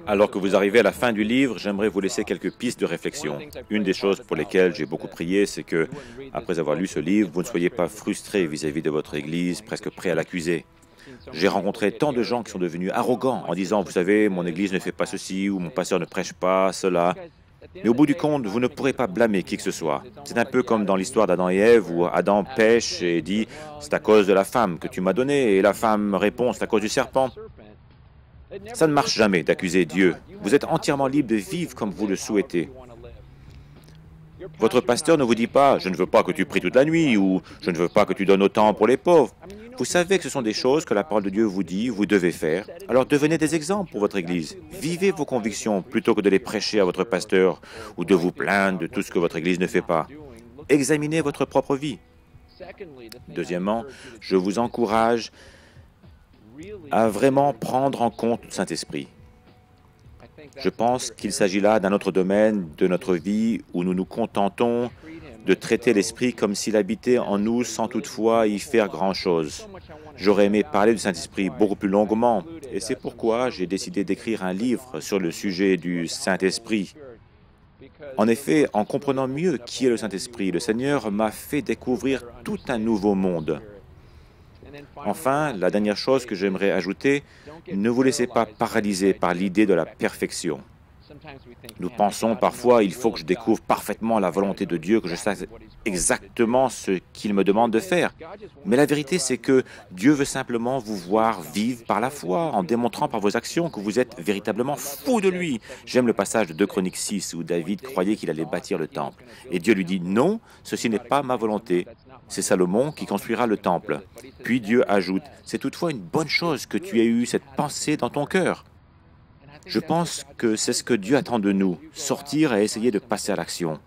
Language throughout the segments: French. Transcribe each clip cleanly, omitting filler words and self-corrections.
Alors que vous arrivez à la fin du livre, j'aimerais vous laisser quelques pistes de réflexion. Une des choses pour lesquelles j'ai beaucoup prié, c'est que, après avoir lu ce livre, vous ne soyez pas frustré vis-à-vis de votre Église, presque prêt à l'accuser. J'ai rencontré tant de gens qui sont devenus arrogants en disant, vous savez, mon Église ne fait pas ceci ou mon pasteur ne prêche pas cela. Mais au bout du compte, vous ne pourrez pas blâmer qui que ce soit. C'est un peu comme dans l'histoire d'Adam et Ève où Adam pêche et dit « c'est à cause de la femme que tu m'as donnée » et la femme répond « c'est à cause du serpent ». Ça ne marche jamais d'accuser Dieu. Vous êtes entièrement libre de vivre comme vous le souhaitez. Votre pasteur ne vous dit pas « je ne veux pas que tu pries toute la nuit » ou « je ne veux pas que tu donnes autant pour les pauvres ». Vous savez que ce sont des choses que la parole de Dieu vous dit, vous devez faire. Alors devenez des exemples pour votre Église. Vivez vos convictions plutôt que de les prêcher à votre pasteur ou de vous plaindre de tout ce que votre Église ne fait pas. Examinez votre propre vie. Deuxièmement, je vous encourage à vraiment prendre en compte le Saint-Esprit. Je pense qu'il s'agit là d'un autre domaine de notre vie où nous nous contentons de traiter l'Esprit comme s'il habitait en nous sans toutefois y faire grand-chose. J'aurais aimé parler du Saint-Esprit beaucoup plus longuement, et c'est pourquoi j'ai décidé d'écrire un livre sur le sujet du Saint-Esprit. En effet, en comprenant mieux qui est le Saint-Esprit, le Seigneur m'a fait découvrir tout un nouveau monde. Enfin, la dernière chose que j'aimerais ajouter, ne vous laissez pas paralyser par l'idée de la perfection. Nous pensons parfois, il faut que je découvre parfaitement la volonté de Dieu, que je sache exactement ce qu'il me demande de faire. Mais la vérité, c'est que Dieu veut simplement vous voir vivre par la foi, en démontrant par vos actions que vous êtes véritablement fou de lui. J'aime le passage de 2 Chroniques 6 où David croyait qu'il allait bâtir le temple. Et Dieu lui dit, non, ceci n'est pas ma volonté. C'est Salomon qui construira le temple. Puis Dieu ajoute, c'est toutefois une bonne chose que tu aies eu cette pensée dans ton cœur. Je pense que c'est ce que Dieu attend de nous, sortir et essayer de passer à l'action.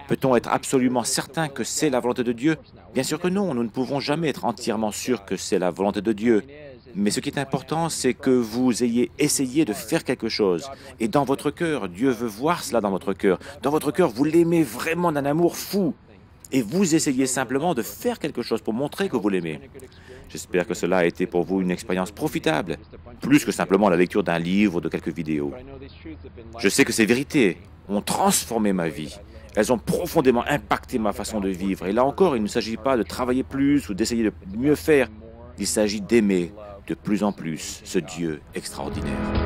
Peut-on être absolument certain que c'est la volonté de Dieu? Bien sûr que non, nous ne pouvons jamais être entièrement sûrs que c'est la volonté de Dieu. Mais ce qui est important, c'est que vous ayez essayé de faire quelque chose. Et dans votre cœur, Dieu veut voir cela dans votre cœur. Dans votre cœur, vous l'aimez vraiment d'un amour fou. Et vous essayez simplement de faire quelque chose pour montrer que vous l'aimez. J'espère que cela a été pour vous une expérience profitable, plus que simplement la lecture d'un livre ou de quelques vidéos. Je sais que ces vérités ont transformé ma vie. Elles ont profondément impacté ma façon de vivre. Et là encore, il ne s'agit pas de travailler plus ou d'essayer de mieux faire. Il s'agit d'aimer de plus en plus ce Dieu extraordinaire.